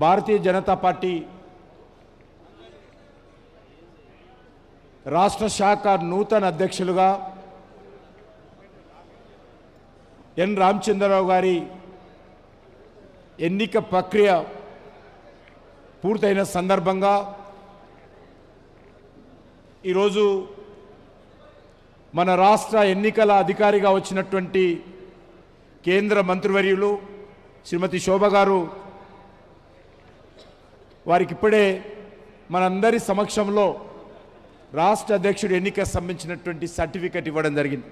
Bharatiya Janata party రాష్ట్ర శాఖ నూతన అధ్యక్షులుగా ఎన్ రామచంద్రరావు గారి ఎన్నిక ప్రక్రియ పూర్తయిన సందర్భంగా ఈరోజు మన రాష్ట్ర ఎన్నికల అధికారిగా వచ్చినటువంటి కేంద్ర మంత్రివర్యులు శ్రీమతి శోభ గారు వారికి ఇప్పుడే మనందరి సమక్షంలో రాష్ట్ర అధ్యక్షుడి ఎన్నిక సంబంధించినటువంటి సర్టిఫికెట్ ఇవ్వడం జరిగింది.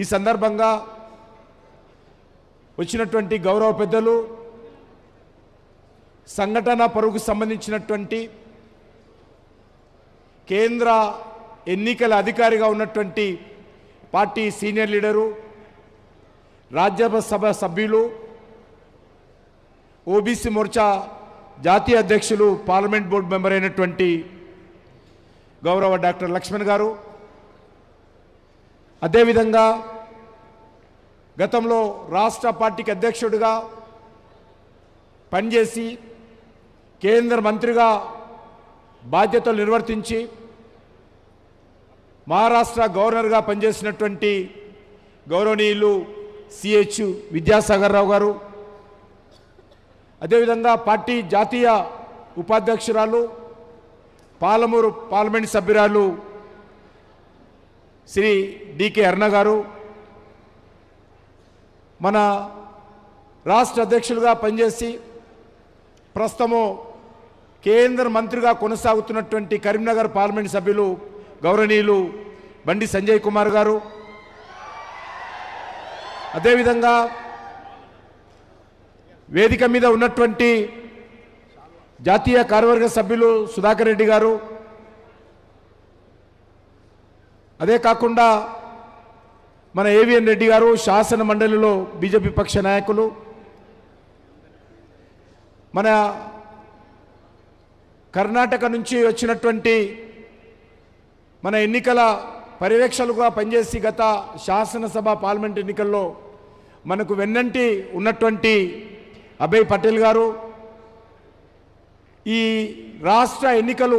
ఈ సందర్భంగా వచ్చినటువంటి గౌరవ పెద్దలు సంఘటన పరువుకు సంబంధించినటువంటి కేంద్ర ఎన్నికల అధికారిగా ఉన్నటువంటి పార్టీ సీనియర్ లీడరు రాజ్యసభ సభ్యులు ఓబీసీ మోర్చా జాతీయ అధ్యక్షులు పార్లమెంట్ బోర్డు మెంబర్ అయినటువంటి గౌరవ డాక్టర్ లక్ష్మణ్ గారు, అదేవిధంగా గతంలో రాష్ట్ర పార్టీకి అధ్యక్షుడిగా పనిచేసి కేంద్ర మంత్రిగా బాధ్యతలు నిర్వర్తించి మహారాష్ట్ర గవర్నర్గా పనిచేసినటువంటి గౌరవనీయులు సిహెచ్ విద్యాసాగర్ రావు గారు, అదేవిధంగా పార్టీ జాతీయ ఉపాధ్యక్షురాలు పాలమూరు పార్లమెంట్ సభ్యురాలు శ్రీ డికే అరుణ గారు, మన రాష్ట్ర అధ్యక్షులుగా పనిచేసి ప్రస్తుతము కేంద్ర మంత్రిగా కొనసాగుతున్నటువంటి కరీంనగర్ పార్లమెంట్ సభ్యులు గౌరవనీయులు బండి సంజయ్ కుమార్ గారు, అదేవిధంగా వేదిక మీద ఉన్నటువంటి జాతీయ కార్యవర్గ సభ్యులు సుధాకర్ రెడ్డి గారు, అదే కాకుండా మన ఏవిఎన్ రెడ్డి గారు శాసన మండలిలో బీజేపీ పక్ష నాయకులు, మన కర్ణాటక నుంచి వచ్చినటువంటి మన ఎన్నికల పర్యవేక్షకులుగా పనిచేసి గత శాసనసభ పార్లమెంట్ ఎన్నికల్లో మనకు వెన్నంటి ఉన్నటువంటి అభయ్ పటేల్ గారు, ఈ రాష్ట్ర ఎన్నికలు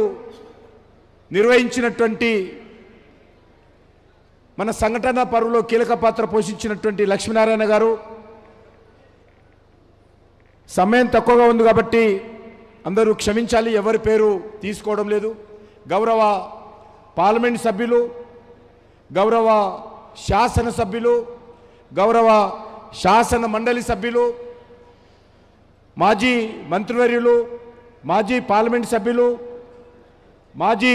నిర్వహించినటువంటి మన సంఘటన పరువులో కీలక పాత్ర పోషించినటువంటి లక్ష్మీనారాయణ గారు, సమయం తక్కువగా ఉంది కాబట్టి అందరూ క్షమించాలి, ఎవరి పేరు తీసుకోవడం లేదు. గౌరవ పార్లమెంట్ సభ్యులు, గౌరవ శాసన సభ్యులు, గౌరవ శాసన మండలి సభ్యులు, మాజీ మంత్రివర్యులు, మాజీ పార్లమెంట్ సభ్యులు, మాజీ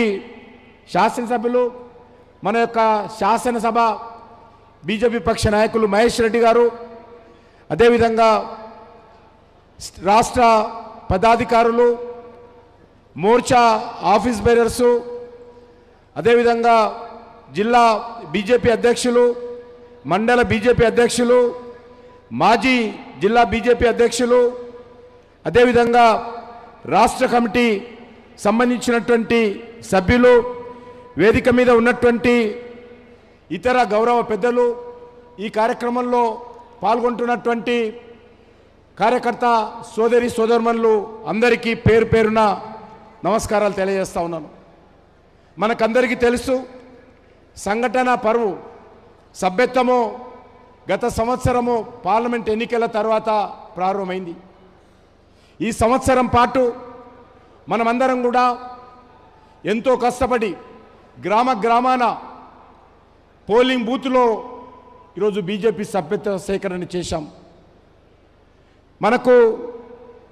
శాసనసభ్యులు, మన యొక్క శాసనసభ బీజేపీ పక్ష నాయకులు మహేష్ రెడ్డి గారు, అదేవిధంగా రాష్ట్ర పదాధికారులు, మోర్చా ఆఫీస్ బేరర్సు, అదేవిధంగా జిల్లా బీజేపీ అధ్యక్షులు, మండల బీజేపీ అధ్యక్షులు, మాజీ జిల్లా బీజేపీ అధ్యక్షులు, అదేవిధంగా రాష్ట్ర కమిటీ సంబంధించినటువంటి సభ్యులు, వేదిక మీద ఉన్నటువంటి ఇతర గౌరవ పెద్దలు, ఈ కార్యక్రమంలో పాల్గొంటున్నటువంటి కార్యకర్త సోదరి సోదరుమణులు అందరికీ పేరు పేరున నమస్కారాలు తెలియజేస్తా ఉన్నాను. మనకందరికీ తెలుసు, సంఘటన పరువు సభ్యత్వము గత సంవత్సరము పార్లమెంట్ ఎన్నికల తర్వాత ప్రారంభమైంది. ఈ సంవత్సరం పాటు మనమందరం కూడా ఎంతో కష్టపడి గ్రామ గ్రామాన పోలింగ్ బూత్లో ఈరోజు బీజేపీ సభ్యత్వ సేకరణ చేశాం.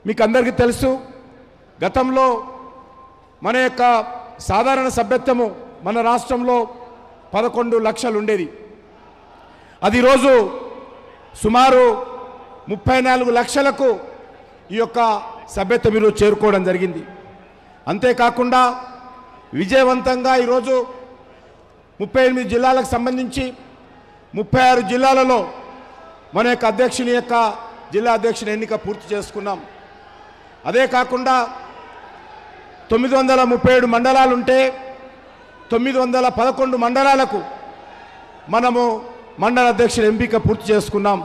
మీకు అందరికీ తెలుసు, గతంలో మన యొక్క సాధారణ సభ్యత్వము మన రాష్ట్రంలో 11 లక్షలు ఉండేది. అది ఈరోజు సుమారు 34 లక్షలకు ఈ యొక్క సభ్యత్వం ఈరోజు చేరుకోవడం జరిగింది. అంతేకాకుండా విజయవంతంగా ఈరోజు 38 జిల్లాలకు సంబంధించి 36 జిల్లాలలో మన యొక్క అధ్యక్షుని యొక్క జిల్లా అధ్యక్షుని ఎన్నిక పూర్తి చేసుకున్నాం. అదే కాకుండా 937 మండలాలు ఉంటే 911 మండలాలకు మనము మండల అధ్యక్షుల ఎంపిక పూర్తి చేసుకున్నాం.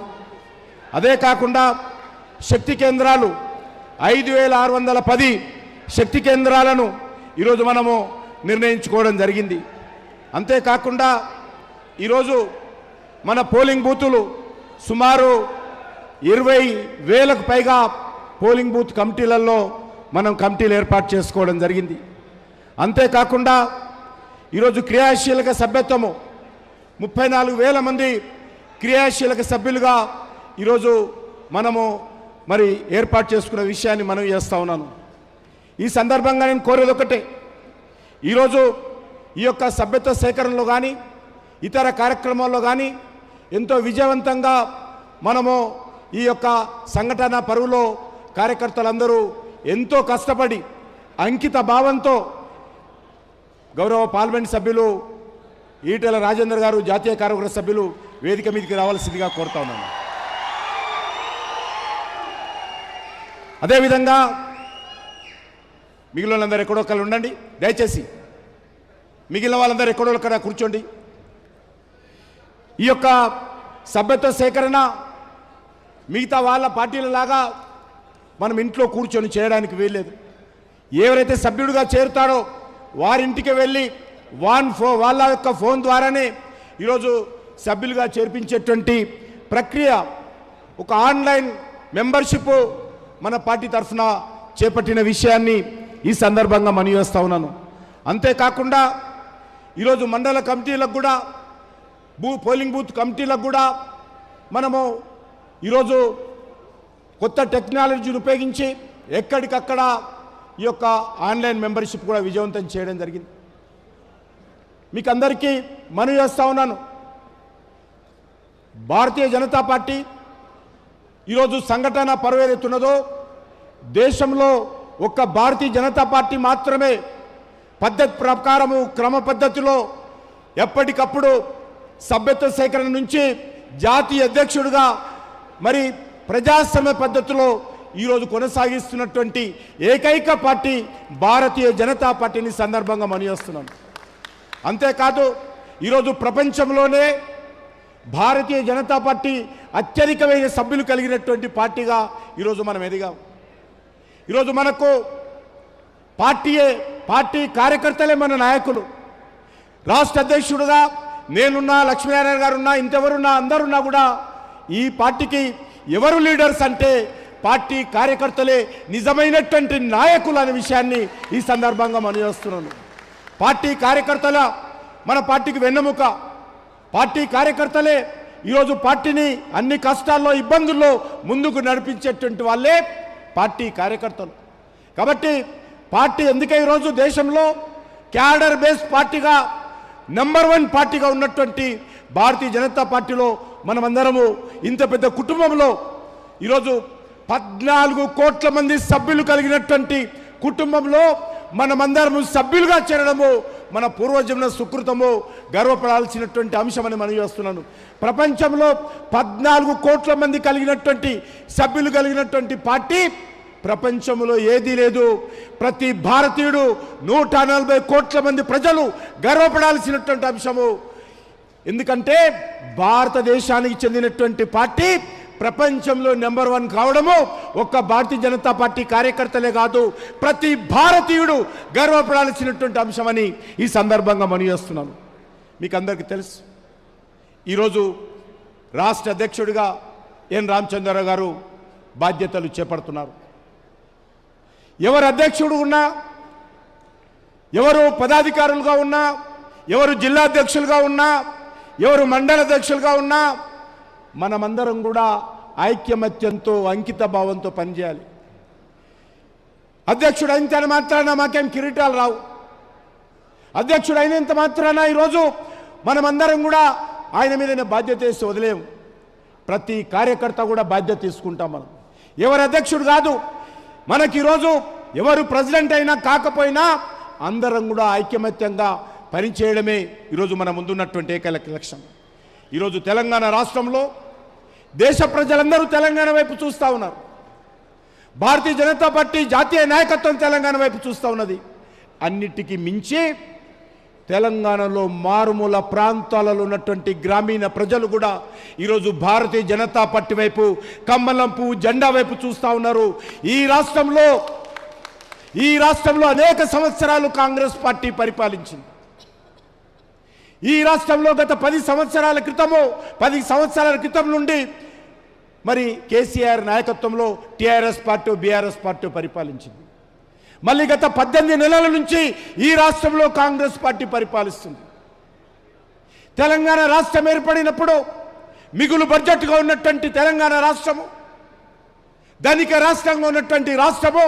అదే కాకుండా శక్తి కేంద్రాలు 5610 శక్తి కేంద్రాలను ఈరోజు మనము నిర్ణయించుకోవడం జరిగింది. అంతేకాకుండా ఈరోజు మన పోలింగ్ బూతులు సుమారు 20,000కు పైగా పోలింగ్ బూత్ కమిటీలలో మనం కమిటీలు ఏర్పాటు చేసుకోవడం జరిగింది. అంతేకాకుండా ఈరోజు క్రియాశీలక సభ్యత్వము 34,000 మంది క్రియాశీలక సభ్యులుగా ఈరోజు మనము మరి ఏర్పాటు చేసుకున్న విషయాన్ని మనం చేస్తూ ఉన్నాను. ఈ సందర్భంగా నేను కోరేది ఒకటే, ఈరోజు ఈ యొక్క సభ్యత్వ సేకరణలో కానీ ఇతర కార్యక్రమాల్లో కానీ ఎంతో విజయవంతంగా మనము ఈ యొక్క సంఘటన పరువులో కార్యకర్తలందరూ ఎంతో కష్టపడి అంకిత భావంతో గౌరవ పార్లమెంట్ సభ్యులు ఈటెల రాజేందర్ గారు, జాతీయ కార్యవర్గ సభ్యులు వేదిక మీదకి రావాల్సిందిగా కోరుతా ఉన్నాను. అదేవిధంగా మిగిలిన వాళ్ళందరూ ఎక్కడొక్కరు ఉండండి, దయచేసి మిగిలిన వాళ్ళందరూ ఎక్కడొక్కడ కూర్చోండి. ఈ యొక్క సభ్యత్వ సేకరణ మిగతా వాళ్ళ పార్టీలలాగా మనం ఇంట్లో కూర్చొని చేయడానికి వీల్లేదు. ఎవరైతే సభ్యుడిగా చేరుతాడో వారింటికి వెళ్ళి వాళ్ళ యొక్క ఫోన్ ద్వారానే ఈరోజు సభ్యులుగా చేర్పించేటువంటి ప్రక్రియ, ఒక ఆన్లైన్ మెంబర్షిప్ మన పార్టీ తరఫున చేపట్టిన విషయాన్ని ఈ సందర్భంగా మనవి చేస్తూ ఉన్నాను. అంతేకాకుండా ఈరోజు మండల కమిటీలకు కూడా పోలింగ్ బూత్ కమిటీలకు కూడా మనము ఈరోజు కొత్త టెక్నాలజీని ఉపయోగించి ఎక్కడికక్కడ ఈ యొక్క ఆన్లైన్ మెంబర్షిప్ కూడా విజయవంతం చేయడం జరిగింది. మీకు అందరికీ మనవి చేస్తూ ఉన్నాను, భారతీయ జనతా పార్టీ ఈరోజు సంఘటన పరువు ఏదైతున్నదో దేశంలో ఒక్క భారతీయ జనతా పార్టీ మాత్రమే పద్ధతి ప్రకారము క్రమ పద్ధతిలో ఎప్పటికప్పుడు సభ్యత్వ సేకరణ నుంచి జాతీయ అధ్యక్షుడిగా మరి ప్రజాస్వామ్య పద్ధతిలో ఈరోజు కొనసాగిస్తున్నటువంటి ఏకైక పార్టీ భారతీయ జనతా పార్టీని సందర్భంగా మనవి చేస్తున్నాను. అంతేకాదు ఈరోజు ప్రపంచంలోనే భారతీయ జనతా పార్టీ అత్యధికమైన సభ్యులు కలిగినటువంటి పార్టీగా ఈరోజు మనం ఎదిగాం. ఈరోజు మనకు పార్టీ కార్యకర్తలే మన నాయకులు. రాష్ట్ర అధ్యక్షుడుగా నేనున్నా, లక్ష్మీనారాయణ గారున్నా, ఇంకెవరున్నా, అందరున్నా కూడా ఈ పార్టీకి ఎవరు లీడర్స్ అంటే పార్టీ కార్యకర్తలే నిజమైనటువంటి నాయకులు అనే విషయాన్ని ఈ సందర్భంగా మనం చేస్తున్నాను. పార్టీ కార్యకర్తల మన పార్టీకి వెన్నెముక. పార్టీ కార్యకర్తలే ఈరోజు పార్టీని అన్ని కష్టాల్లో, ఇబ్బందుల్లో ముందుకు నడిపించేటువంటి వాళ్ళే పార్టీ కార్యకర్తలు. కాబట్టి పార్టీ ఎందుకే ఈరోజు దేశంలో క్యాడర్ బేస్ పార్టీగా నంబర్ 1 పార్టీగా ఉన్నటువంటి భారతీయ జనతా పార్టీలో మనమందరము ఇంత పెద్ద కుటుంబంలో ఈరోజు 14 కోట్ల మంది సభ్యులు కలిగినటువంటి కుటుంబంలో మనమందరము సభ్యులుగా చేరడము మన పూర్వజన్మ సుకృతము, గర్వపడాల్సినటువంటి అంశమని మనం చేస్తున్నాను. ప్రపంచంలో 14 కోట్ల మంది కలిగినటువంటి సభ్యులు కలిగినటువంటి పార్టీ ప్రపంచంలో ఏదీ లేదు. ప్రతి భారతీయుడు 140 కోట్ల మంది ప్రజలు గర్వపడాల్సినటువంటి అంశము. ఎందుకంటే భారతదేశానికి చెందినటువంటి పార్టీ ప్రపంచంలో నెంబర్ 1 కావడము ఒక్క భారతీయ జనతా పార్టీ కార్యకర్తలే కాదు, ప్రతి భారతీయుడు గర్వపడాల్సినటువంటి అంశమని ఈ సందర్భంగా మనవి చేస్తున్నాను. మీకు అందరికీ తెలుసు, ఈరోజు రాష్ట్ర అధ్యక్షుడిగా ఎన్ రామచంద్రరావు గారు బాధ్యతలు చేపడుతున్నారు. ఎవరు అధ్యక్షుడు ఉన్నా, ఎవరు పదాధికారులుగా ఉన్నా, ఎవరు జిల్లా అధ్యక్షులుగా ఉన్నా, ఎవరు మండల అధ్యక్షులుగా ఉన్నా, మనమందరం కూడా ఐక్యమత్యంతో, అంకిత భావంతో పనిచేయాలి. అధ్యక్షుడు అయినంత మాత్రాన మాకేం కిరీటాలు రావు. అధ్యక్షుడు అయినంత మాత్రాన ఈరోజు మనమందరం కూడా ఆయన మీద బాధ్యత వేసి వదిలేము. ప్రతి కార్యకర్త కూడా బాధ్యత తీసుకుంటాం. మనం ఎవరు అధ్యక్షుడు కాదు, మనకి ఈరోజు ఎవరు ప్రెసిడెంట్ అయినా కాకపోయినా అందరం కూడా ఐక్యమత్యంగా పనిచేయడమే ఈరోజు మన ముందున్నటువంటి ఏకైక లక్ష్యం. ఈరోజు తెలంగాణ రాష్ట్రంలో దేశ ప్రజలందరూ తెలంగాణ వైపు చూస్తూ ఉన్నారు. భారతీయ జనతా పార్టీ జాతీయ నాయకత్వం తెలంగాణ వైపు చూస్తూ ఉన్నది. అన్నిటికీ మించి తెలంగాణలో మారుమూల ప్రాంతాలలో ఉన్నటువంటి గ్రామీణ ప్రజలు కూడా ఈరోజు భారతీయ జనతా పార్టీ వైపు, కమలం పువ్వు జెండా వైపు చూస్తూ ఉన్నారు. ఈ రాష్ట్రంలో అనేక సంవత్సరాలు కాంగ్రెస్ పార్టీ పరిపాలించింది. ఈ రాష్ట్రంలో గత 10 సంవత్సరాల క్రితం నుండి మరి కేసీఆర్ నాయకత్వంలో టీఆర్ఎస్ పార్టీ, బీఆర్ఎస్ పార్టీ పరిపాలించింది. మళ్ళీ గత 18 నెలల నుంచి ఈ రాష్ట్రంలో కాంగ్రెస్ పార్టీ పరిపాలిస్తుంది. తెలంగాణ రాష్ట్రం ఏర్పడినప్పుడు మిగులు బడ్జెట్గా ఉన్నటువంటి తెలంగాణ రాష్ట్రము, ధనిక రాష్ట్రంగా ఉన్నటువంటి రాష్ట్రము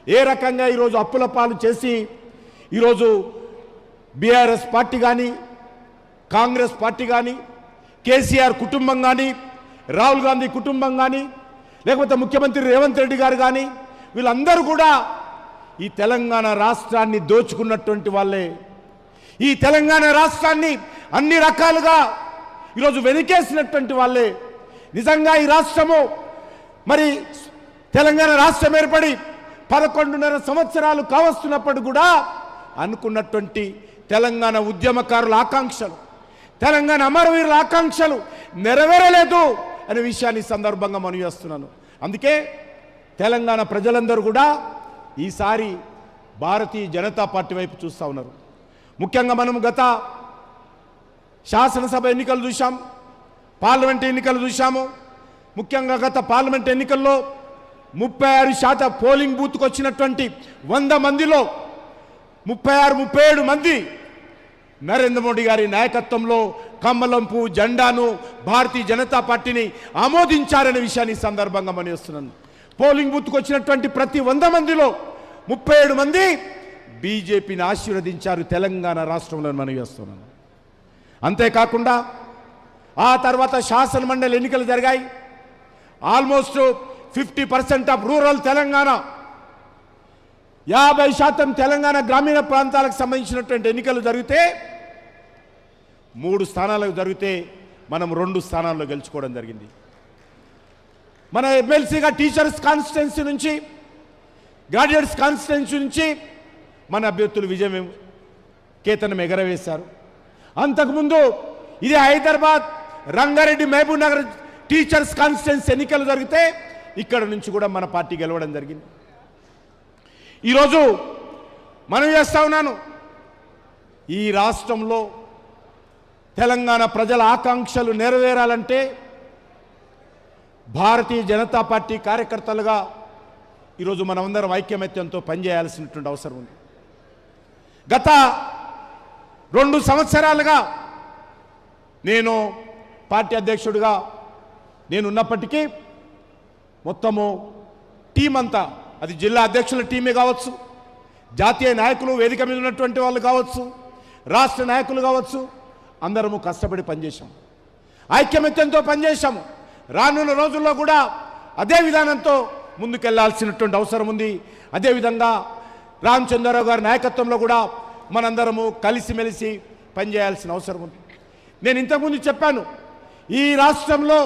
ఏ రకంగా ఈరోజు అప్పుల పాలు చేసి ఈరోజు బీఆర్ఎస్ పార్టీ కానీ, కాంగ్రెస్ పార్టీ కానీ, కేసీఆర్ కుటుంబం కానీ, రాహుల్ గాంధీ కుటుంబం కానీ, లేకపోతే ముఖ్యమంత్రి రేవంత్ రెడ్డి గారు కానీ, వీళ్ళందరూ కూడా ఈ తెలంగాణ రాష్ట్రాన్ని దోచుకున్నటువంటి వాళ్ళే. ఈ తెలంగాణ రాష్ట్రాన్ని అన్ని రకాలుగా ఈరోజు వెనుకేసినటువంటి వాళ్ళే. నిజంగా ఈ రాష్ట్రము మరి తెలంగాణ రాష్ట్రం ఏర్పడి 11.5 సంవత్సరాలు కావస్తున్నప్పుడు కూడా అనుకున్నటువంటి తెలంగాణ ఉద్యమకారుల ఆకాంక్షలు, తెలంగాణ అమరవీరుల ఆకాంక్షలు నెరవేరలేదు అనే విషయాన్ని సందర్భంగా మనం చేస్తున్నాను. అందుకే తెలంగాణ ప్రజలందరూ కూడా ఈసారి భారతీయ జనతా పార్టీ వైపు చూస్తూ ఉన్నారు. ముఖ్యంగా మనం గత శాసనసభ ఎన్నికలు చూసాం, పార్లమెంట్ ఎన్నికలు చూసాము. ముఖ్యంగా గత పార్లమెంట్ ఎన్నికల్లో 36% పోలింగ్ బూత్కు వచ్చినటువంటి 100 మందిలో 36-37 మంది నరేంద్ర మోడీ గారి నాయకత్వంలో కమలం పువ్వు జెండాను, భారతీయ జనతా పార్టీని ఆమోదించారనే విషయాన్ని సందర్భంగా మనం చేస్తున్నాను. పోలింగ్ బూత్కు వచ్చినటువంటి ప్రతి 100 మందిలో 37 మంది బీజేపీని ఆశీర్వదించారు తెలంగాణ రాష్ట్రంలో మనం చేస్తున్నాను. అంతేకాకుండా ఆ తర్వాత శాసన మండలి ఎన్నికలు జరిగాయి. Almost 50% of rural Telangana, 50% Telangana గ్రామీణ ప్రాంతాలకు సంబంధించినటువంటి ఎన్నికలు జరిగితే 3 స్థానాలకు జరిగితే మనం 2 స్థానాల్లో గెలుచుకోవడం జరిగింది. మన ఎమ్మెల్సీగా టీచర్స్ కాన్స్టిట్యున్సీ నుంచి, గ్రాడ్యుయేట్స్ కాన్స్టిట్యున్సీ నుంచి మన అభ్యర్థులు విజయం కేతనం ఎగరవేశారు. అంతకుముందు ఇది హైదరాబాద్, రంగారెడ్డి, మహబూబ్ నగర్ టీచర్స్ కాన్స్టిట్యున్సీ ఎన్నికలు జరిగితే ఇక్కడ నుంచి కూడా మన పార్టీ గెలవడం జరిగింది. ఈరోజు మనం చేస్తా ఉన్నాను, ఈ రాష్ట్రంలో తెలంగాణ ప్రజల ఆకాంక్షలు నెరవేరాలంటే భారతీయ జనతా పార్టీ కార్యకర్తలుగా ఈరోజు మనమందరం ఐక్యమత్యంతో పనిచేయాల్సినటువంటి అవసరం ఉంది. గత 2 సంవత్సరాలుగా నేను పార్టీ అధ్యక్షుడిగా నేనున్నప్పటికీ మొత్తము టీం అంతా, అది జిల్లా అధ్యక్షుల టీమే కావచ్చు, జాతీయ నాయకులు వేదిక మీద ఉన్నటువంటి వాళ్ళు కావచ్చు, రాష్ట్ర నాయకులు కావచ్చు, అందరము కష్టపడి పనిచేశాము, ఐక్యమత్యంతో పనిచేశాము. రానున్న రోజుల్లో కూడా అదే విధానంతో ముందుకెళ్లాల్సినటువంటి అవసరం ఉంది. అదేవిధంగా రామచంద్రరావు గారి నాయకత్వంలో కూడా మనందరము కలిసిమెలిసి పనిచేయాల్సిన అవసరం ఉంది. నేను ఇంతకుముందు చెప్పాను, ఈ రాష్ట్రంలో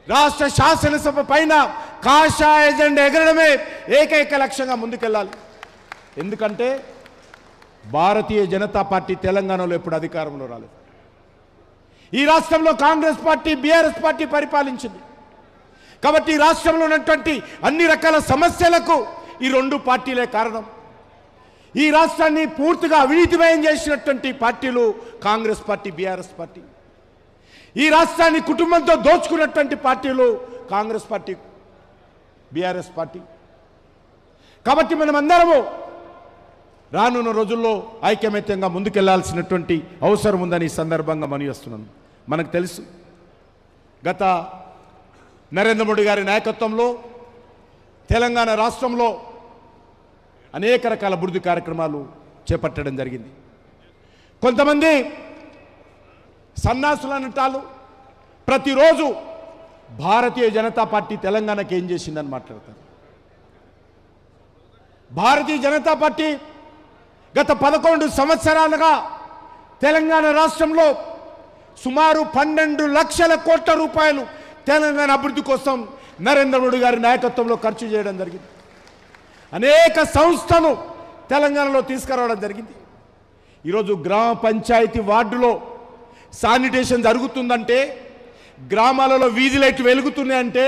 రాష్ట్ర శాసనసభ పైన కాషాయ ఎజెండా ఎగరడమే ఏకైక లక్ష్యంగా ముందుకెళ్ళాలి. ఎందుకంటే భారతీయ జనతా పార్టీ తెలంగాణలో ఎప్పుడు అధికారంలో రాలేదు. ఈ రాష్ట్రంలో కాంగ్రెస్ పార్టీ, బీఆర్ఎస్ పార్టీ పరిపాలించింది. కాబట్టి ఈ రాష్ట్రంలో ఉన్నటువంటి అన్ని రకాల సమస్యలకు ఈ 2 పార్టీలే కారణం. ఈ రాష్ట్రాన్ని పూర్తిగా అవినీతిమయం చేసినటువంటి పార్టీలు కాంగ్రెస్ పార్టీ, బీఆర్ఎస్ పార్టీ. ఈ రాష్ట్రాన్ని కుటుంబంతో దోచుకున్నటువంటి పార్టీలు కాంగ్రెస్ పార్టీ, బీఆర్ఎస్ పార్టీ. కాబట్టి మనమందరము రానున్న రోజుల్లో ఐక్యమత్యంగా ముందుకెళ్లాల్సినటువంటి అవసరం ఉందని ఈ సందర్భంగా మనం చేస్తున్నాను. మనకు తెలుసు, గత నరేంద్ర మోడీ గారి నాయకత్వంలో తెలంగాణ రాష్ట్రంలో అనేక రకాల అభివృద్ధి కార్యక్రమాలు చేపట్టడం జరిగింది. కొంతమంది సన్నాసులు అనటాలు ప్రతిరోజు భారతీయ జనతా పార్టీ తెలంగాణకి ఏం చేసిందని మాట్లాడతారు. భారతీయ జనతా పార్టీ గత 11 సంవత్సరాలుగా తెలంగాణ రాష్ట్రంలో సుమారు 12 లక్షల కోట్ల రూపాయలు తెలంగాణ అభివృద్ధి కోసం నరేంద్ర మోడీ గారి నాయకత్వంలో ఖర్చు చేయడం జరిగింది. అనేక సంస్థలు తెలంగాణలో తీసుకురావడం జరిగింది. ఈరోజు గ్రామ పంచాయతీ వార్డులో శానిటేషన్ జరుగుతుందంటే, గ్రామాలలో వీధి లైట్లు వెలుగుతున్నాయంటే,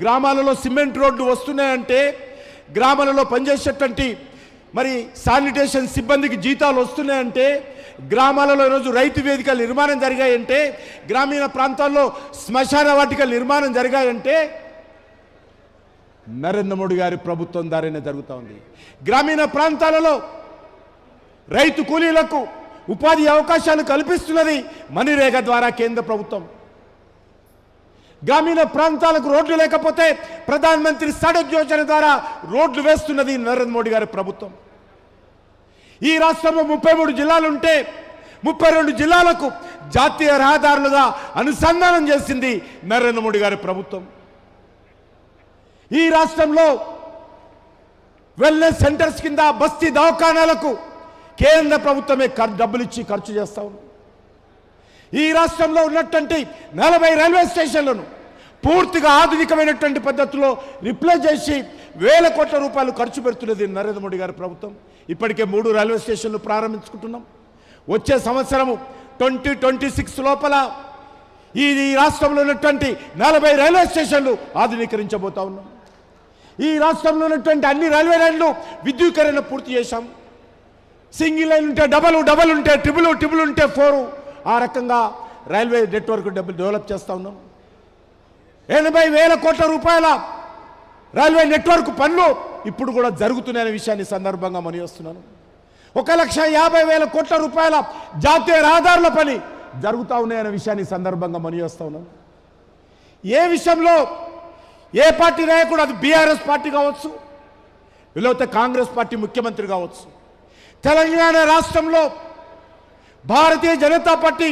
గ్రామాలలో సిమెంట్ రోడ్లు వస్తున్నాయంటే, గ్రామాలలో పనిచేసేటువంటి మరి శానిటేషన్ సిబ్బందికి జీతాలు వస్తున్నాయంటే, గ్రామాలలో ఈరోజు రైతు వేదికల నిర్మాణం జరిగాయంటే, గ్రామీణ ప్రాంతాల్లో శ్మశాన వాటికల నిర్మాణం జరిగాయంటే నరేంద్ర మోడీ గారి ప్రభుత్వం ద్వారానే జరుగుతూ ఉంది. గ్రామీణ ప్రాంతాలలో రైతు కూలీలకు ఉపాధి అవకాశాలు కల్పిస్తున్నది మనీరేగా ద్వారా కేంద్ర ప్రభుత్వం. గ్రామీణ ప్రాంతాలకు రోడ్లు లేకపోతే ప్రధానమంత్రి సడక్ యోజన ద్వారా రోడ్లు వేస్తున్నది నరేంద్ర మోడీ గారి ప్రభుత్వం. ఈ రాష్ట్రంలో 33 జిల్లాలు ఉంటే 32 జిల్లాలకు జాతీయ రహదారులుగా అనుసంధానం చేసింది నరేంద్ర మోడీ గారి ప్రభుత్వం. ఈ రాష్ట్రంలో వెల్నెస్ సెంటర్స్ కింద బస్తీ దవాఖానాలకు కేంద్ర ప్రభుత్వమే డబ్బులు ఇచ్చి ఖర్చు చేస్తా ఉంది. ఈ రాష్ట్రంలో ఉన్నటువంటి 40 రైల్వే స్టేషన్లను పూర్తిగా ఆధునికమైనటువంటి పద్ధతిలో రిప్లేస్ చేసి వేల కోట్ల రూపాయలు ఖర్చు పెడుతున్నది నరేంద్ర మోడీ గారి ప్రభుత్వం. ఇప్పటికే 3 రైల్వే స్టేషన్లు ప్రారంభించుకుంటున్నాం. వచ్చే సంవత్సరము 2026 లోపల ఈ రాష్ట్రంలో ఉన్నటువంటి 40 రైల్వే స్టేషన్లు ఆధునీకరించబోతా ఉన్నాం. ఈ రాష్ట్రంలో ఉన్నటువంటి అన్ని రైల్వే లైన్లు విద్యుదీకరణ పూర్తి చేశాం. సింగిల్ లైన్ ఉంటే డబల్ ఉంటే ట్రిపుల్ ఉంటే 4, ఆ రకంగా రైల్వే నెట్వర్క్ డెవలప్ చేస్తూ ఉన్నాం. 80,000 కోట్ల రూపాయల రైల్వే నెట్వర్క్ పనులు ఇప్పుడు కూడా జరుగుతున్నాయనే విషయాన్ని సందర్భంగా మనవిస్తున్నాను. 1,50,000 కోట్ల రూపాయల జాతీయ రహదారుల పని జరుగుతూ ఉన్నాయనే విషయాన్ని సందర్భంగా మనవిస్తూ ఉన్నాను. ఏ విషయంలో ఏ పార్టీ నాయకుడు, అది బీఆర్ఎస్ పార్టీ కావచ్చు, లేకపోతే కాంగ్రెస్ పార్టీ ముఖ్యమంత్రి కావచ్చు, తెలంగాణ రాష్ట్రంలో భారతీయ జనతా పార్టీ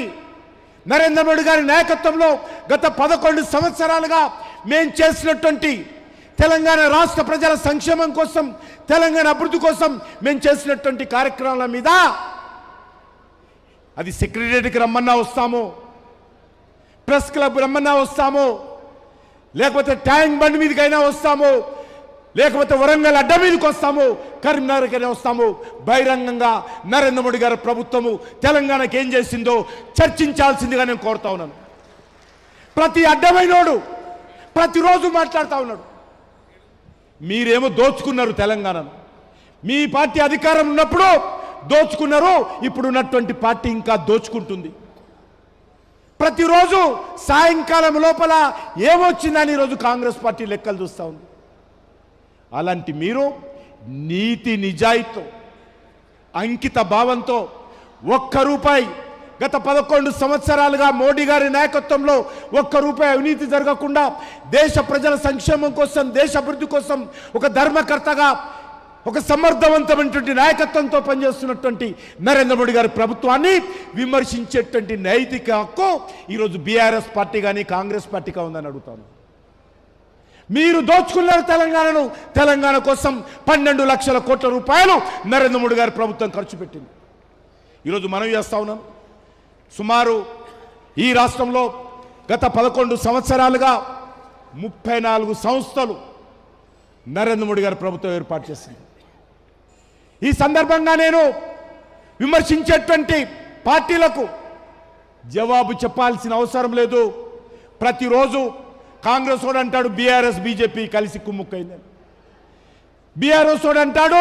నరేంద్ర మోడీ గారి నాయకత్వంలో గత 11 సంవత్సరాలుగా మేము చేసినటువంటి తెలంగాణ రాష్ట్ర ప్రజల సంక్షేమం కోసం, తెలంగాణ అభివృద్ధి కోసం మేము చేసినటువంటి కార్యక్రమాల మీద అది సెక్రటరీకి రమ్మన్నా వస్తాము, ప్రెస్ క్లబ్ రమ్మన్నా వస్తాము, లేకపోతే ట్యాంక్ బండ్ మీదకైనా వస్తాము, లేకపోతే వరంగల్ అడ్డ మీదకి వస్తాము, కరీంనగర్కైనా వస్తాము. బహిరంగంగా నరేంద్ర మోడీ గారి ప్రభుత్వము తెలంగాణకి ఏం చేసిందో చర్చించాల్సిందిగా నేను కోరుతా ఉన్నాను. ప్రతి అడ్డమైనోడు ప్రతిరోజు మాట్లాడుతూ ఉన్నాడు. మీరేమో దోచుకున్నారు తెలంగాణను. మీ పార్టీ అధికారం ఉన్నప్పుడు దోచుకున్నారు, ఇప్పుడు ఉన్నటువంటి పార్టీ ఇంకా దోచుకుంటుంది. ప్రతిరోజు సాయంకాలం లోపల ఏమొచ్చిందని ఈరోజు కాంగ్రెస్ పార్టీ లెక్కలు చూస్తూ ఉంది. అలాంటి మీరు నీతి నిజాయితీతో, అంకిత భావంతో ₹1 గత 11 సంవత్సరాలుగా మోడీ గారి నాయకత్వంలో ₹1 అవినీతి జరగకుండా దేశ ప్రజల సంక్షేమం కోసం, దేశ అభివృద్ధి కోసం ఒక ధర్మకర్తగా, ఒక సమర్థవంతమైనటువంటి నాయకత్వంతో పనిచేస్తున్నటువంటి నరేంద్ర మోడీ గారి ప్రభుత్వాన్ని విమర్శించేటువంటి నైతిక హక్కు ఈరోజు బీఆర్ఎస్ పార్టీ కానీ కాంగ్రెస్ పార్టీగా ఉందని అడుగుతాను. మీరు దోచుకున్నారు తెలంగాణను. తెలంగాణ కోసం 12 లక్షల కోట్ల రూపాయలు నరేంద్ర మోడీ గారి ప్రభుత్వం ఖర్చు పెట్టింది. ఈరోజు మనం చేస్తా ఉన్నాం. సుమారు ఈ రాష్ట్రంలో గత 11 సంవత్సరాలుగా 34 సంస్థలు నరేంద్ర మోడీ గారి ప్రభుత్వం ఏర్పాటు చేసింది. ఈ సందర్భంగా నేను విమర్శించేటువంటి పార్టీలకు జవాబు చెప్పాల్సిన అవసరం లేదు. ప్రతిరోజు కాంగ్రెస్ వాడు అంటాడు బీఆర్ఎస్ బీజేపీ కలిసి కుమ్ముక్కైందని, బీఆర్ఎస్ వాడు అంటాడు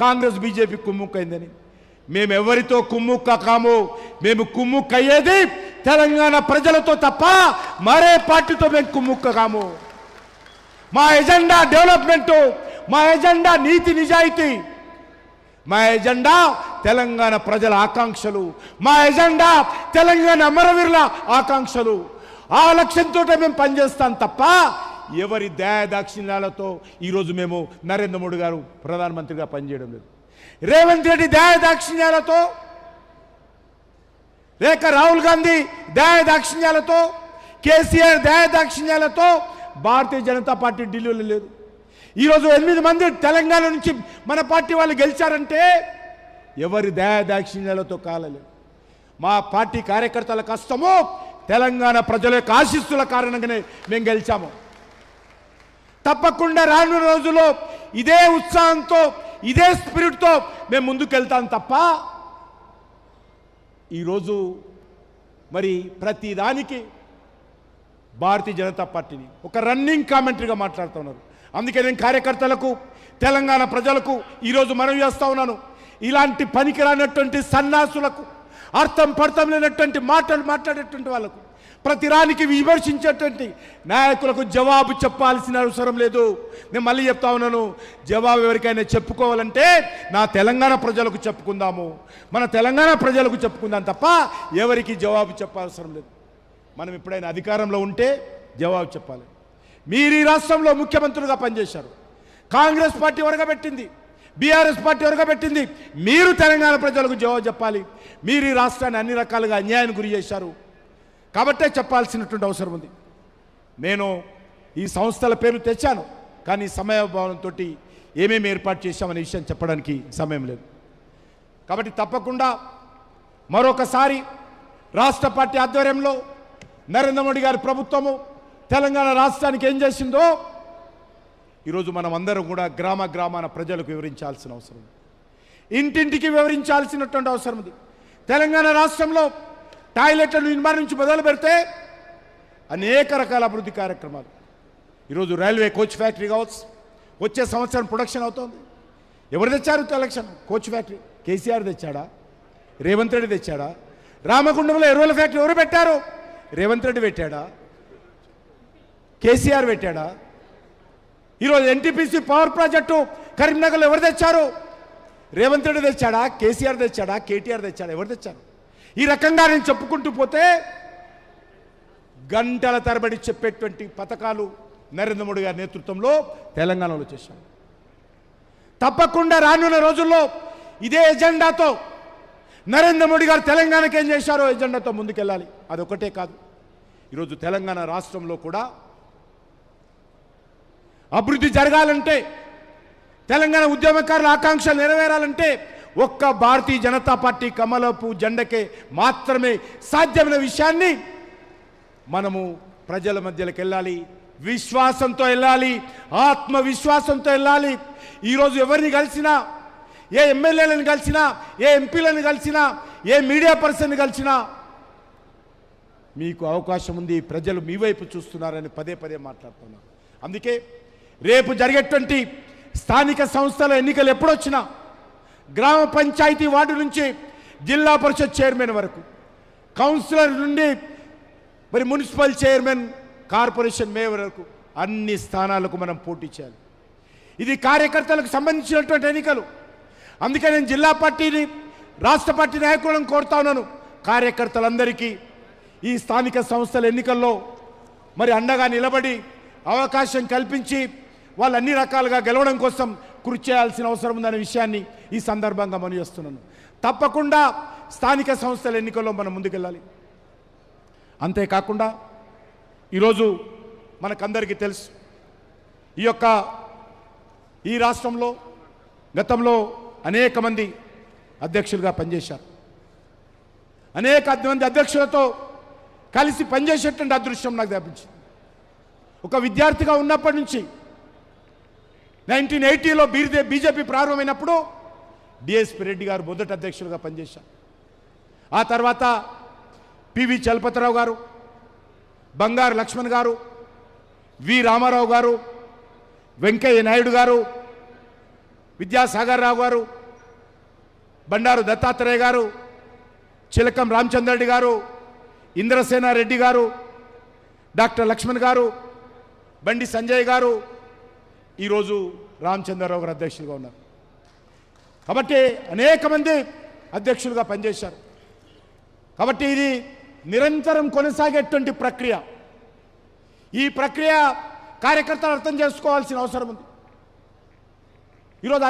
కాంగ్రెస్ బీజేపీ కుమ్ముక్కైందని. మేము ఎవరితో కుమ్ముక్క కాము. మేము కుమ్ముక్కయ్యేది తెలంగాణ ప్రజలతో తప్ప మరే పార్టీతో మేము కుమ్ముక్క కాము. మా ఎజెండా డెవలప్మెంటు, మా ఎజెండా నీతి నిజాయితీ, మా ఎజెండా తెలంగాణ ప్రజల ఆకాంక్షలు, మా ఎజెండా తెలంగాణ అమరవీరుల ఆకాంక్షలు. ఆ లక్ష్యంతో మేము పనిచేస్తాం తప్ప ఎవరి దయాదాక్షిణ్యాలతో ఈరోజు మేము నరేంద్ర మోడీ గారు ప్రధానమంత్రిగా పనిచేయడం లేదు. రేవంత్ రెడ్డి దయాదాక్షిణ్యాలతో, లేక రాహుల్ గాంధీ దయాదాక్షిణ్యాలతో, కేసీఆర్ దయాదాక్షిణ్యాలతో భారతీయ జనతా పార్టీ ఢిల్లీలో లేదు. ఈరోజు 8 మంది తెలంగాణ నుంచి మన పార్టీ వాళ్ళు గెలిచారంటే ఎవరి దయాదాక్షిణ్యాలతో కాలలేదు. మా పార్టీ కార్యకర్తల కష్టము, తెలంగాణ ప్రజల యొక్క ఆశీస్సుల కారణంగానే మేము గెలిచాము. తప్పకుండా రానున్న రోజుల్లో ఇదే ఉత్సాహంతో, ఇదే స్పిరిట్తో మేము ముందుకెళ్తాం తప్ప ఈరోజు మరి ప్రతిదానికి భారతీయ జనతా పార్టీని ఒక రన్నింగ్ కామెంటరీగా మాట్లాడుతున్నారు. అందుకే నేను కార్యకర్తలకు, తెలంగాణ ప్రజలకు ఈరోజు మనవి చేస్తూ ఉన్నాను. ఇలాంటి పనికిరానటువంటి సన్నాసులకు, అర్థం పర్థం లేనటువంటి మాటలు మాట్లాడేటువంటి వాళ్ళకు, ప్రతిరానికి విమర్శించేటువంటి నాయకులకు జవాబు చెప్పాల్సిన అవసరం లేదు. నేను మళ్ళీ చెప్తా ఉన్నాను, జవాబు ఎవరికైనా చెప్పుకోవాలంటే నా తెలంగాణ ప్రజలకు చెప్పుకుందాము, మన తెలంగాణ ప్రజలకు చెప్పుకుందాం తప్ప ఎవరికి జవాబు చెప్పాల్సిన లేదు. మనం ఎప్పుడైనా అధికారంలో ఉంటే జవాబు చెప్పాలి. మీరు ఈ రాష్ట్రంలో ముఖ్యమంత్రులుగా పనిచేశారు, కాంగ్రెస్ పార్టీ వరగబెట్టింది, బీఆర్ఎస్ పార్టీ వరగబెట్టింది. మీరు తెలంగాణ ప్రజలకు జవాబు చెప్పాలి. మీరు ఈ రాష్ట్రాన్ని అన్ని రకాలుగా అన్యాయానికి గురి చేశారు కాబట్టే చెప్పాల్సినటువంటి అవసరం ఉంది. నేను ఈ సంస్థల పేర్లు తెచ్చాను, కానీ సమయభావంతో ఏమేమి ఏర్పాటు చేశామనే విషయం చెప్పడానికి సమయం లేదు. కాబట్టి తప్పకుండా మరొకసారి రాష్ట్ర పార్టీ ఆధ్వర్యంలో నరేంద్ర మోడీ గారి ప్రభుత్వము తెలంగాణ రాష్ట్రానికి ఏం చేసిందో ఈరోజు మనం అందరం కూడా గ్రామ గ్రామాన ప్రజలకు వివరించాల్సిన అవసరం ఉంది, ఇంటింటికి వివరించాల్సినటువంటి అవసరం ఉంది. తెలంగాణ రాష్ట్రంలో టాయిలెట్ల నిర్మాణం నుంచి మొదలు పెడితే అనేక రకాల అభివృద్ధి కార్యక్రమాలు. ఈరోజు రైల్వే కోచ్ ఫ్యాక్టరీ కావచ్చు, వచ్చే సంవత్సరం ప్రొడక్షన్ అవుతోంది. ఎవరు తెచ్చారు ఎలక్షన్? కోచ్ ఫ్యాక్టరీ కేసీఆర్ తెచ్చాడా? రేవంత్ రెడ్డి తెచ్చాడా? రామగుండంలో ఎరువుల ఫ్యాక్టరీ ఎవరు పెట్టారు? రేవంత్ రెడ్డి పెట్టాడా? కేసీఆర్ పెట్టాడా? ఈరోజు ఎన్టీపీసీ పవర్ ప్రాజెక్టు కరీంనగర్లో ఎవరు తెచ్చారు? రేవంత్ రెడ్డి తెచ్చాడా? కేసీఆర్ తెచ్చాడా? కేటీఆర్ తెచ్చాడా? ఎవరు తెచ్చారు? ఈ రకంగా నేను చెప్పుకుంటూ పోతే గంటల తరబడి చెప్పేటువంటి పథకాలు నరేంద్ర మోడీ గారి నేతృత్వంలో తెలంగాణలో చేశాం. తప్పకుండా రానున్న రోజుల్లో ఇదే ఎజెండాతో నరేంద్ర మోడీ గారు తెలంగాణకి ఏం చేశారో ఎజెండాతో ముందుకెళ్ళాలి. అదొకటే కాదు, ఈరోజు తెలంగాణ రాష్ట్రంలో కూడా అభివృద్ధి జరగాలంటే, తెలంగాణ ఉద్యమకారుల ఆకాంక్షలు నెరవేరాలంటే ఒక్క భారతీయ జనతా పార్టీ కమలపు జెండకే మాత్రమే సాధ్యమైన విషయాన్ని మనము ప్రజల మధ్యలోకి వెళ్ళాలి, విశ్వాసంతో వెళ్ళాలి, ఆత్మవిశ్వాసంతో వెళ్ళాలి. ఈరోజు ఎవరిని కలిసినా, ఏ ఎమ్మెల్యేలను కలిసినా, ఏ ఎంపీలను కలిసినా, ఏ మీడియా పర్సన్ని కలిసినా మీకు అవకాశం ఉంది, ప్రజలు మీ వైపు చూస్తున్నారని పదే పదే మాట్లాడుతున్నారు. అందుకే రేపు జరిగేటువంటి స్థానిక సంస్థల ఎన్నికలు ఎప్పుడొచ్చినా గ్రామ పంచాయతీ వార్డు నుంచి జిల్లా పరిషత్ చైర్మన్ వరకు, కౌన్సిలర్ నుండి మరి మున్సిపల్ చైర్మన్, కార్పొరేషన్ మేయర్ వరకు అన్ని స్థానాలకు మనం పోటీ చేయాలి. ఇది కార్యకర్తలకు సంబంధించినటువంటి ఎన్నికలు. అందుకే నేను జిల్లా పార్టీని, రాష్ట్ర పార్టీ నాయకులను కోరుతా ఉన్నాను, కార్యకర్తలందరికీ ఈ స్థానిక సంస్థల ఎన్నికల్లో మరి అండగా నిలబడి అవకాశం కల్పించి వాళ్ళు అన్ని రకాలుగా గెలవడం కోసం కృషి చేయాల్సిన అవసరం ఉందనే విషయాన్ని ఈ సందర్భంగా మనం చేస్తున్నాను. తప్పకుండా స్థానిక సంస్థల ఎన్నికల్లో మనం ముందుకెళ్ళాలి. అంతేకాకుండా ఈరోజు మనకందరికీ తెలుసు, ఈ రాష్ట్రంలో గతంలో అనేక మంది అధ్యక్షులుగా పనిచేశారు. అనేక మంది అధ్యక్షులతో కలిసి పనిచేసేటువంటి అదృష్టం నాకు లభించింది. ఒక విద్యార్థిగా ఉన్నప్పటి నుంచి 1980లో బీజేపీ ప్రారంభమైనప్పుడు డిఎస్పి రెడ్డి గారు మొదటి అధ్యక్షులుగా పనిచేశారు. ఆ తర్వాత పివి చలపతిరావు గారు, బంగారు లక్ష్మణ్ గారు, వి రామారావు గారు, వెంకయ్య నాయుడు గారు, విద్యాసాగర్ రావు గారు, బండారు దత్తాత్రేయ గారు, చిలకం రామచంద్రరెడ్డి గారు, ఇంద్రసేన రెడ్డి గారు, డాక్టర్ లక్ష్మణ్ గారు, బండి సంజయ్ గారు, ఈరోజు రామచంద్రరావు గారు అధ్యక్షులుగా ఉన్నారు. కాబట్టి అనేక మంది అధ్యక్షులుగా పనిచేశారు. కాబట్టి ఇది నిరంతరం కొనసాగేటువంటి ప్రక్రియ. ఈ ప్రక్రియ కార్యకర్తలు అర్థం చేసుకోవాల్సిన అవసరం ఉంది. ఈరోజు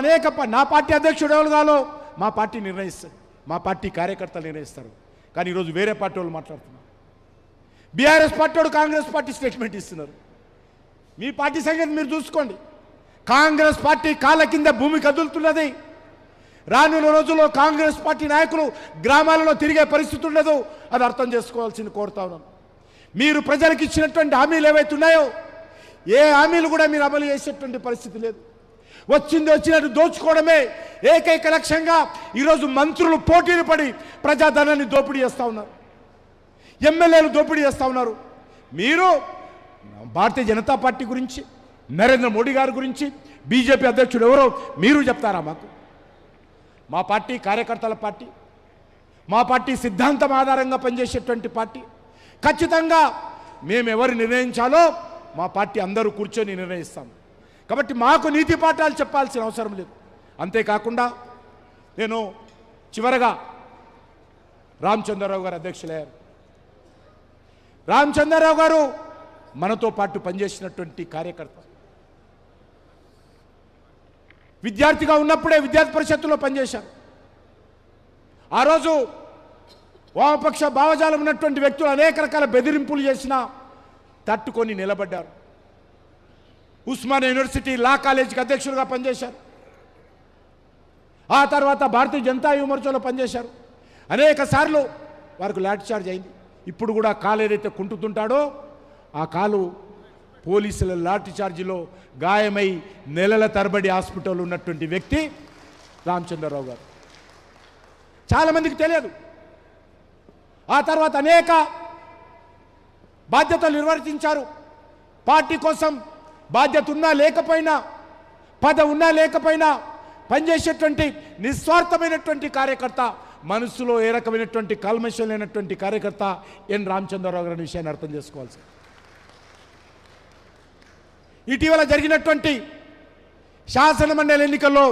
నా పార్టీ అధ్యక్షుడు ఎవరు కాలో మా పార్టీ నిర్ణయిస్తారు, మా పార్టీ కార్యకర్తలు నిర్ణయిస్తారు. కానీ ఈరోజు వేరే పార్టీ వాళ్ళు మాట్లాడుతున్నారు. బీఆర్ఎస్ పార్టీ వాడు కాంగ్రెస్ పార్టీ స్టేట్మెంట్ ఇస్తున్నారు. మీ పార్టీ సంగతి మీరు చూసుకోండి. కాంగ్రెస్ పార్టీ కాళ్ళ కింద భూమి కదులుతున్నది. రానున్న రోజుల్లో కాంగ్రెస్ పార్టీ నాయకులు గ్రామాలలో తిరిగే పరిస్థితి ఉండదు. అది అర్థం చేసుకోవాల్సింది కోరుతా ఉన్నాను. మీరు ప్రజలకు ఇచ్చినటువంటి హామీలు ఏవైతే ఉన్నాయో ఏ హామీలు కూడా మీరు అమలు చేసేటువంటి పరిస్థితి లేదు. వచ్చింది వచ్చినట్టు దోచుకోవడమే ఏకైక లక్ష్యంగా ఈరోజు మంత్రులు పోటీలు పడి ప్రజాధనాన్ని దోపిడీ చేస్తూ ఉన్నారు, ఎమ్మెల్యేలు దోపిడీ చేస్తూ ఉన్నారు. మీరు భారతీయ జనతా పార్టీ గురించి, నరేంద్ర మోడీ గారి గురించి, బీజేపీ అధ్యక్షుడు ఎవరో మీరు చెప్తారా మాకు? మా పార్టీ కార్యకర్తల పార్టీ, మా పార్టీ సిద్ధాంతం ఆధారంగా పనిచేసేటువంటి పార్టీ. ఖచ్చితంగా మేము ఎవరు నిర్ణయించాలో మా పార్టీ అందరూ కూర్చొని నిర్ణయిస్తాం. కాబట్టి మాకు నీతి పాఠాలు చెప్పాల్సిన అవసరం లేదు. అంతేకాకుండా నేను చివరగా రామచంద్రరావు గారు అధ్యక్షులయ్యారు. రామచంద్రరావు గారు మనతో పాటు పనిచేసినటువంటి కార్యకర్త. విద్యార్థిగా ఉన్నప్పుడే విద్యార్థి పరిషత్తులో పనిచేశారు. ఆ రోజు వామపక్ష భావజాలం ఉన్నటువంటి వ్యక్తులు అనేక రకాల బెదిరింపులు చేసినా తట్టుకొని నిలబడ్డారు. ఉస్మానియా యూనివర్సిటీ లా కాలేజీకి అధ్యక్షులుగా పనిచేశారు. ఆ తర్వాత భారతీయ జనతా యువ మోర్చాలో పనిచేశారు. అనేక సార్లు వారికి లాఠీ చార్జ్ అయింది. ఇప్పుడు కూడా కాలు ఏదైతే కుంటుతుంటాడో ఆ కాలు పోలీసుల లాఠీ చార్జీలో గాయమై నెలల తరబడి హాస్పిటల్లో ఉన్నటువంటి వ్యక్తి రామచంద్రరావు గారు. చాలామందికి తెలియదు. ఆ తర్వాత అనేక బాధ్యతలు నిర్వర్తించారు. పార్టీ కోసం బాధ్యత ఉన్నా లేకపోయినా, పదవి ఉన్నా లేకపోయినా పనిచేసేటువంటి నిస్వార్థమైనటువంటి కార్యకర్త, మనసులో ఏ రకమైనటువంటి కల్మషం లేనటువంటి కార్యకర్త ఎన్ రామచంద్రరావు గారి విషయాన్ని అర్థం చేసుకోవాల్సి. ఇటీవల జరిగినటువంటి శాసనమండలి ఎన్నికల్లో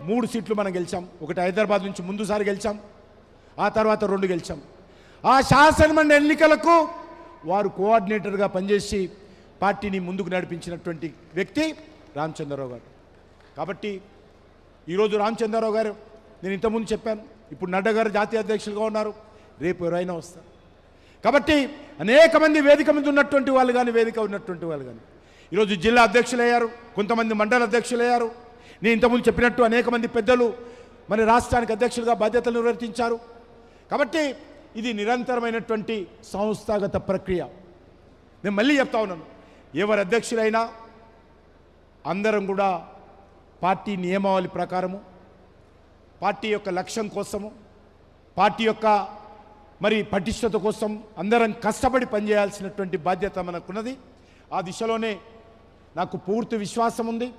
3 సీట్లు మనం గెలిచాం. ఒకటి హైదరాబాద్ నుంచి ముందుసారి గెలిచాం, ఆ తర్వాత 2 గెలిచాం. ఆ శాసనమండలి ఎన్నికలకు వారు కోఆర్డినేటర్గా పనిచేసి పార్టీని ముందుకు నడిపించినటువంటి వ్యక్తి రామచంద్రరావు గారు. కాబట్టి ఈరోజు రామచంద్రరావు గారు, నేను ఇంతకుముందు చెప్పాను, ఇప్పుడు నడ్డా గారు జాతీయ అధ్యక్షులుగా ఉన్నారు, రేపు ఎవరైనా వస్తారు. కాబట్టి అనేక మంది వేదిక మీద ఉన్నటువంటి వాళ్ళు కానీ, వేదిక ఉన్నటువంటి వాళ్ళు కానీ ఈరోజు జిల్లా అధ్యక్షులయ్యారు, కొంతమంది మండల అధ్యక్షులయ్యారు. నేను ఇంతకుముందు చెప్పినట్టు అనేక మంది పెద్దలు మన రాష్ట్రానికి అధ్యక్షులుగా బాధ్యతలు నిర్వర్తించారు. కాబట్టి ఇది నిరంతరమైనటువంటి సంస్థాగత ప్రక్రియ. నేను మళ్ళీ చెప్తా ఉన్నాను, ఎవరు అధ్యక్షులైనా అందరం కూడా పార్టీ నియమావళి ప్రకారము, పార్టీ యొక్క లక్ష్యం కోసము, పార్టీ యొక్క మరి పటిష్టత కోసం అందరం కష్టపడి పనిచేయాల్సినటువంటి బాధ్యత మనకున్నది. ఆ దిశలోనే నాకు పూర్తి విశ్వాసం ఉంది.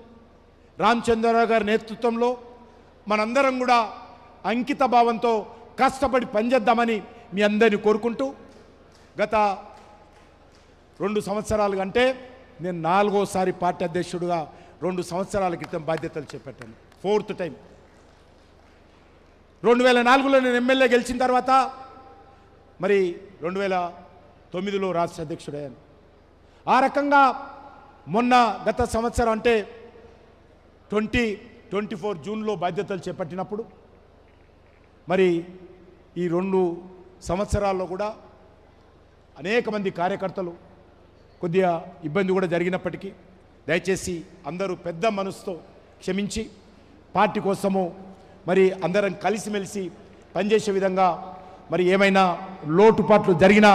రామచంద్రరావు గారి నేతృత్వంలో మనందరం కూడా అంకిత భావంతో కష్టపడి పనిచేద్దామని మీ అందరినీ కోరుకుంటూ, గత 2 సంవత్సరాలు అంటే నేను 4వసారి పార్టీ అధ్యక్షుడిగా 2 సంవత్సరాల క్రితం బాధ్యతలు చేపట్టాను. 4th time. 2004లో నేను ఎమ్మెల్యే గెలిచిన తర్వాత మరి 2009లో రాష్ట్ర అధ్యక్షుడయ్యాను. ఆ రకంగా మొన్న గత సంవత్సరం అంటే 2024 జూన్లో బాధ్యతలు చేపట్టినప్పుడు మరి ఈ 2 సంవత్సరాల్లో కూడా అనేక మంది కార్యకర్తలు కొద్దిగా ఇబ్బంది కూడా జరిగినప్పటికీ దయచేసి అందరూ పెద్ద మనసుతో క్షమించి పార్టీ కోసము మరి అందరం కలిసిమెలిసి పనిచేసే విధంగా మరి ఏమైనా లోటుపాట్లు జరిగినా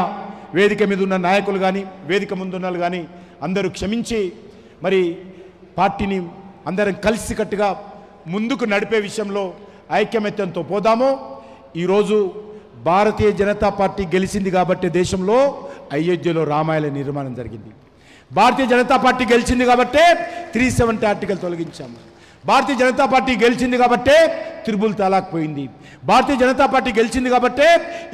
వేదిక మీద ఉన్న నాయకులు కానీ, వేదిక ముందున్న కానీ అందరూ క్షమించి మరి పార్టీని అందరం కలిసికట్టుగా ముందుకు నడిపే విషయంలో ఐక్యమత్యంతో పోదాము. ఈరోజు భారతీయ జనతా పార్టీ గెలిచింది కాబట్టి దేశంలో అయోధ్యలో రామాలయ నిర్మాణం జరిగింది. భారతీయ జనతా పార్టీ గెలిచింది కాబట్టే 370 ఆర్టికల్ తొలగించాము. భారతీయ జనతా పార్టీ గెలిచింది కాబట్టే త్రిబుల్ తలాక్ పోయింది. భారతీయ జనతా పార్టీ గెలిచింది కాబట్టే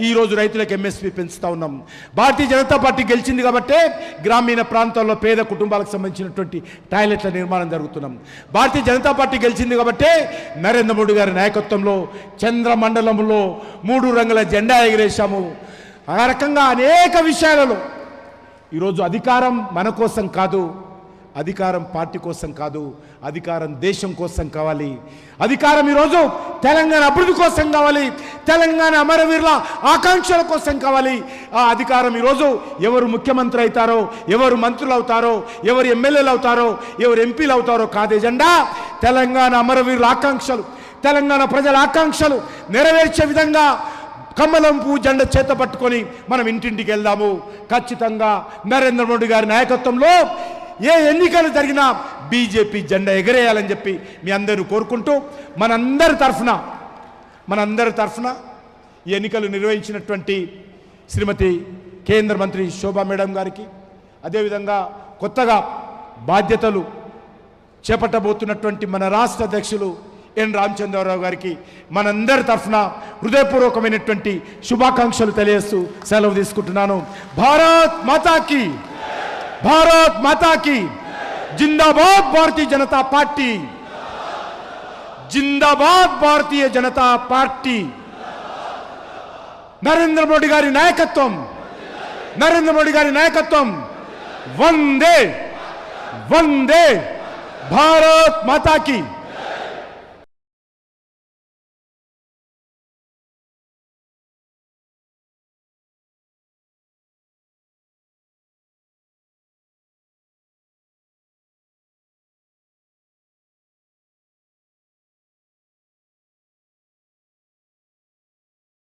ఈరోజు రైతులకు ఎంఎస్పీ పెంచుతూ ఉన్నాం. భారతీయ జనతా పార్టీ గెలిచింది కాబట్టే గ్రామీణ ప్రాంతాల్లో పేద కుటుంబాలకు సంబంధించినటువంటి టాయిలెట్ల నిర్మాణం జరుగుతున్నాం. భారతీయ జనతా పార్టీ గెలిచింది కాబట్టే నరేంద్ర మోడీ గారి నాయకత్వంలో చంద్రమండలంలో 3 రంగుల జెండా ఎగిరేశాము. ఆ రకంగా అనేక విషయాలలో ఈరోజు అధికారం మన కోసం కాదు, అధికారం పార్టీ కోసం కాదు, అధికారం దేశం కోసం కావాలి. అధికారం ఈరోజు తెలంగాణ అభివృద్ధి కోసం కావాలి, తెలంగాణ అమరవీరుల ఆకాంక్షల కోసం కావాలి. ఆ అధికారం ఈరోజు ఎవరు ముఖ్యమంత్రి అవుతారో, ఎవరు మంత్రులు అవుతారో, ఎవరు ఎమ్మెల్యేలు అవుతారో, ఎవరు ఎంపీలు అవుతారో కాదు ఎజెండా. తెలంగాణ అమరవీరుల ఆకాంక్షలు, తెలంగాణ ప్రజల ఆకాంక్షలు నెరవేర్చే విధంగా కమలం పువ్వు జెండా చేత పట్టుకొని మనం ఇంటింటికి వెళ్దాము. ఖచ్చితంగా నరేంద్ర మోడీ గారి నాయకత్వంలో ఏ ఎన్నికలు జరిగినా బీజేపీ జెండా ఎగరేయాలని చెప్పి మీ అందరూ కోరుకుంటూ మనందరి తరఫున ఈ ఎన్నికలు నిర్వహించినటువంటి శ్రీమతి కేంద్ర మంత్రి శోభా మేడం గారికి, అదేవిధంగా కొత్తగా బాధ్యతలు చేపట్టబోతున్నటువంటి మన రాష్ట్ర అధ్యక్షులు ఎన్ రామచంద్రరావు గారికి మనందరి తరఫున హృదయపూర్వకమైనటువంటి శుభాకాంక్షలు తెలియజేస్తూ సెలవు తీసుకుంటున్నాను. భారత్ మాతాకి, భారత్ మాతాకి, జిందాబాద్ భారతీయ జనతా పార్టీ, జిందాబాద్ భారతీయ జనతా పార్టీ. నరేంద్ర మోడీ గారి నాయకత్వం, నరేంద్ర మోడీ గారి నాయకత్వం. వందే వందే భారత్ మాతాకి.